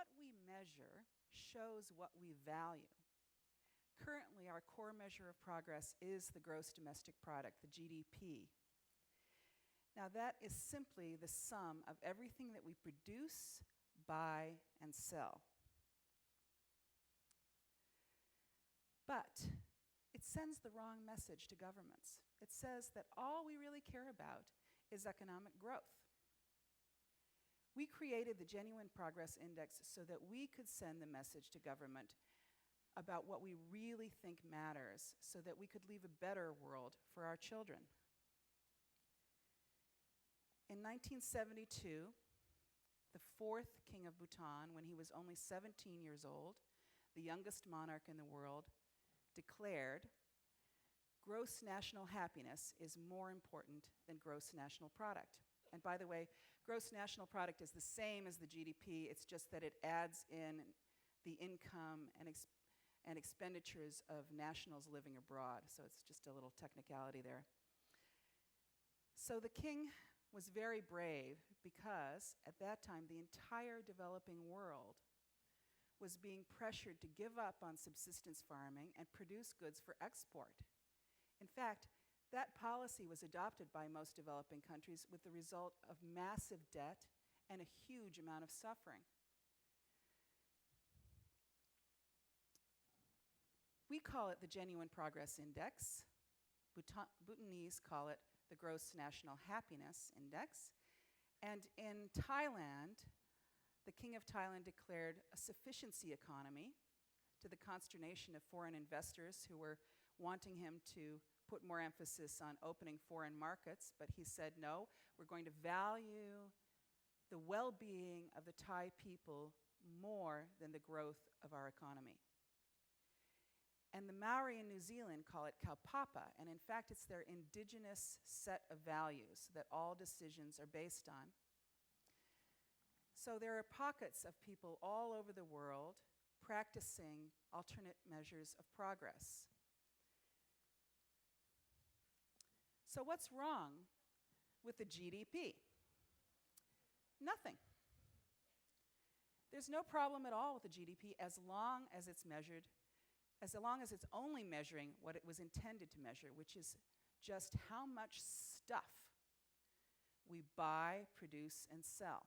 what we measure shows what we value. Currently, our core measure of progress is the gross domestic product, the GDP. Now, that is simply the sum of everything that we produce, buy, and sell. But it sends the wrong message to governments. It says that all we really care about is economic growth. We created the Genuine Progress Index so that we could send the message to government about what we really think matters, so that we could leave a better world for our children. In 1972, the fourth King of Bhutan, when he was only 17 years old, the youngest monarch in the world, declared, gross national happiness is more important than gross national product. And by the way, gross national product is the same as the GDP, it's just that it adds in the income and expenditures of nationals living abroad, so it's just a little technicality there. So the king was very brave because at that time the entire developing world was being pressured to give up on subsistence farming and produce goods for export. In fact, that policy was adopted by most developing countries with the result of massive debt and a huge amount of suffering. We call it the Genuine Progress Index. Bhutanese call it the Gross National Happiness Index. And in Thailand, the King of Thailand declared a sufficiency economy, to the consternation of foreign investors who were wanting him to put more emphasis on opening foreign markets, but he said, no, we're going to value the well-being of the Thai people more than the growth of our economy. And the Maori in New Zealand call it kaupapa, and in fact it's their indigenous set of values that all decisions are based on. So there are pockets of people all over the world practicing alternate measures of progress. So what's wrong with the GDP? Nothing. There's no problem at all with the GDP as long as it's only measuring what it was intended to measure, which is just how much stuff we buy, produce, and sell.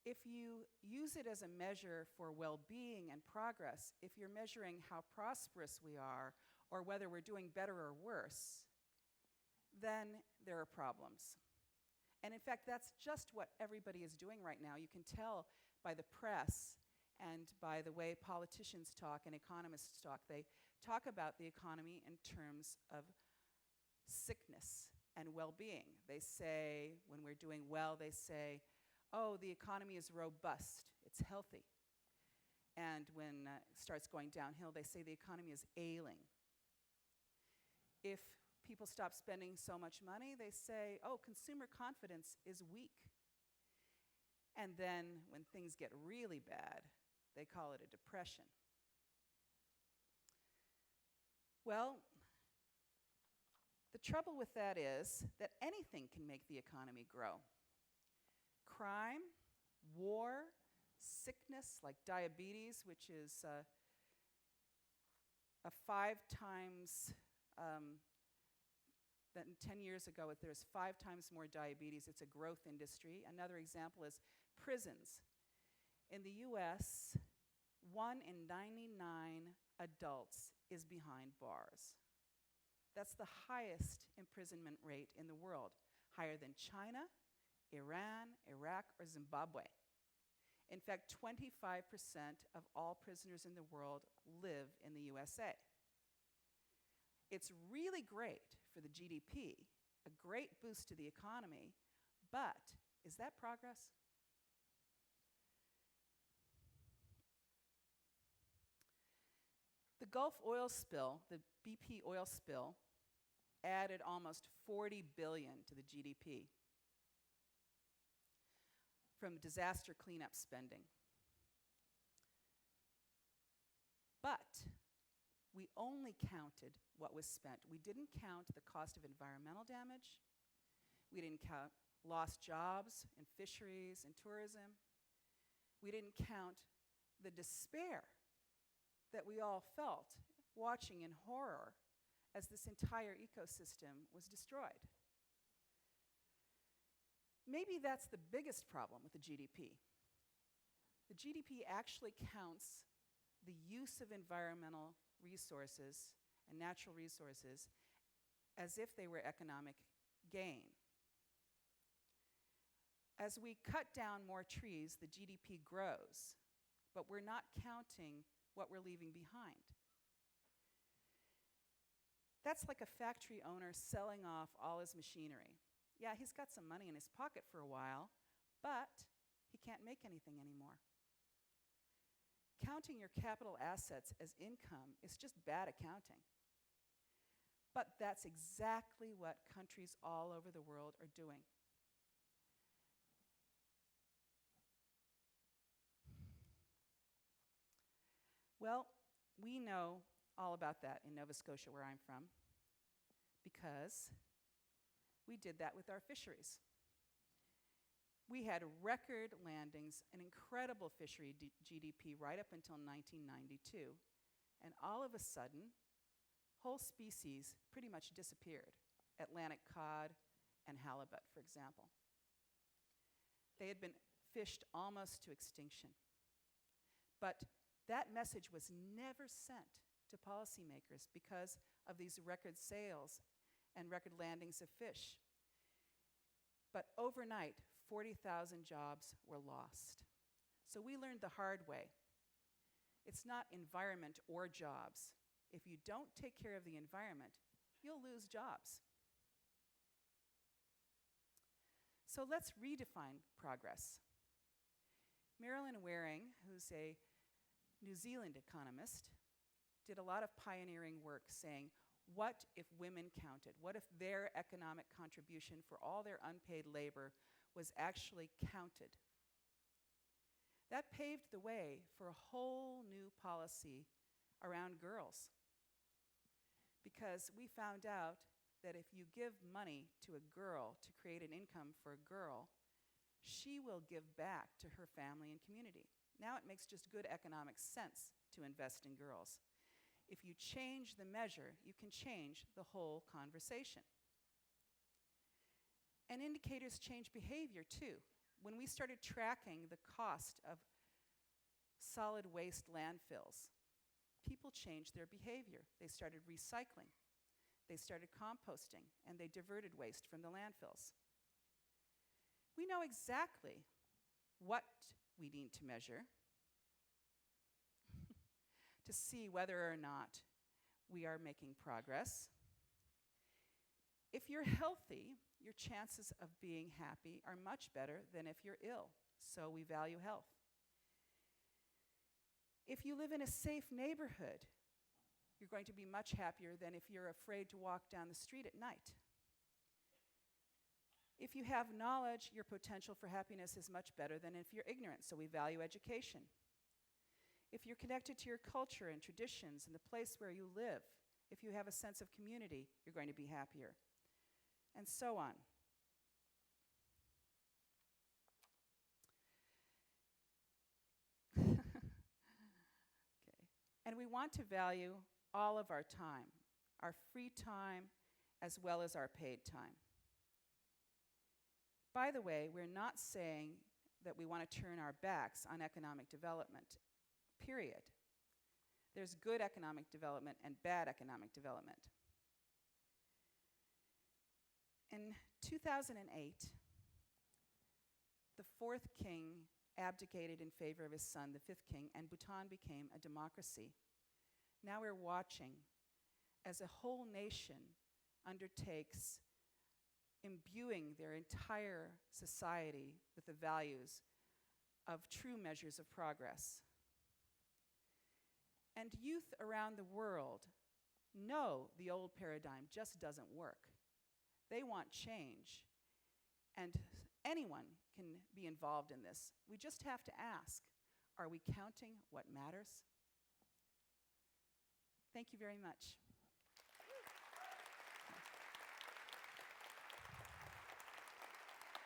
If you use it as a measure for well-being and progress, if you're measuring how prosperous we are or whether we're doing better or worse, then there are problems. And in fact, that's just what everybody is doing right now. You can tell by the press and by the way politicians talk and economists talk. They talk about the economy in terms of sickness and well-being. They say, when we're doing well, they say, oh, the economy is robust, it's healthy. And when it starts going downhill, they say the economy is ailing. If people stop spending so much money, they say, oh, consumer confidence is weak. And then when things get really bad, they call it a depression. Well, the trouble with that is that anything can make the economy grow. Crime, war, sickness like diabetes, which is a 5 times, that 10 years ago, there's 5 times more diabetes. It's a growth industry. Another example is prisons. In the US, 1 in 99 adults is behind bars. That's the highest imprisonment rate in the world, higher than China, Iran, Iraq, or Zimbabwe. In fact, 25% of all prisoners in the world live in the USA. It's really great for the GDP, a great boost to the economy, but is that progress? The Gulf oil spill, the BP oil spill, added almost $40 billion to the GDP from disaster cleanup spending. But we only counted what was spent. We didn't count the cost of environmental damage. We didn't count lost jobs in fisheries and tourism. We didn't count the despair that we all felt watching in horror as this entire ecosystem was destroyed. Maybe that's the biggest problem with the GDP. The GDP actually counts the use of environmental resources and natural resources as if they were economic gain. As we cut down more trees, the GDP grows, but we're not counting what we're leaving behind. That's like a factory owner selling off all his machinery. Yeah, he's got some money in his pocket for a while, but he can't make anything anymore. Counting your capital assets as income is just bad accounting. But that's exactly what countries all over the world are doing. Well, we know all about that in Nova Scotia, where I'm from, because we did that with our fisheries. We had record landings, an incredible fishery GDP right up until 1992, and all of a sudden, whole species pretty much disappeared. Atlantic cod and halibut, for example. They had been fished almost to extinction. But that message was never sent to policymakers because of these record sales and record landings of fish. But overnight, 40,000 jobs were lost. So we learned the hard way. It's not environment or jobs. If you don't take care of the environment, you'll lose jobs. So let's redefine progress. Marilyn Waring, who's a New Zealand economist, did a lot of pioneering work saying, what if women counted? What if their economic contribution for all their unpaid labor was actually counted? That paved the way for a whole new policy around girls. Because we found out that if you give money to a girl to create an income for a girl, she will give back to her family and community. Now it makes just good economic sense to invest in girls. If you change the measure, you can change the whole conversation. And indicators change behavior too. When we started tracking the cost of solid waste landfills, people changed their behavior. They started recycling, they started composting, and they diverted waste from the landfills. We know exactly what we need to measure to see whether or not we are making progress. If you're healthy, your chances of being happy are much better than if you're ill, so we value health. If you live in a safe neighborhood, you're going to be much happier than if you're afraid to walk down the street at night. If you have knowledge, your potential for happiness is much better than if you're ignorant, so we value education. If you're connected to your culture and traditions and the place where you live, if you have a sense of community, you're going to be happier, and so on. Okay. And we want to value all of our time, our free time as well as our paid time. By the way, we're not saying that we want to turn our backs on economic development, period. There's good economic development and bad economic development. In 2008, the fourth king abdicated in favor of his son, the fifth king, and Bhutan became a democracy. Now we're watching as a whole nation undertakes imbuing their entire society with the values of true measures of progress. And youth around the world know the old paradigm just doesn't work. They want change, and anyone can be involved in this. We just have to ask, are we counting what matters? Thank you very much.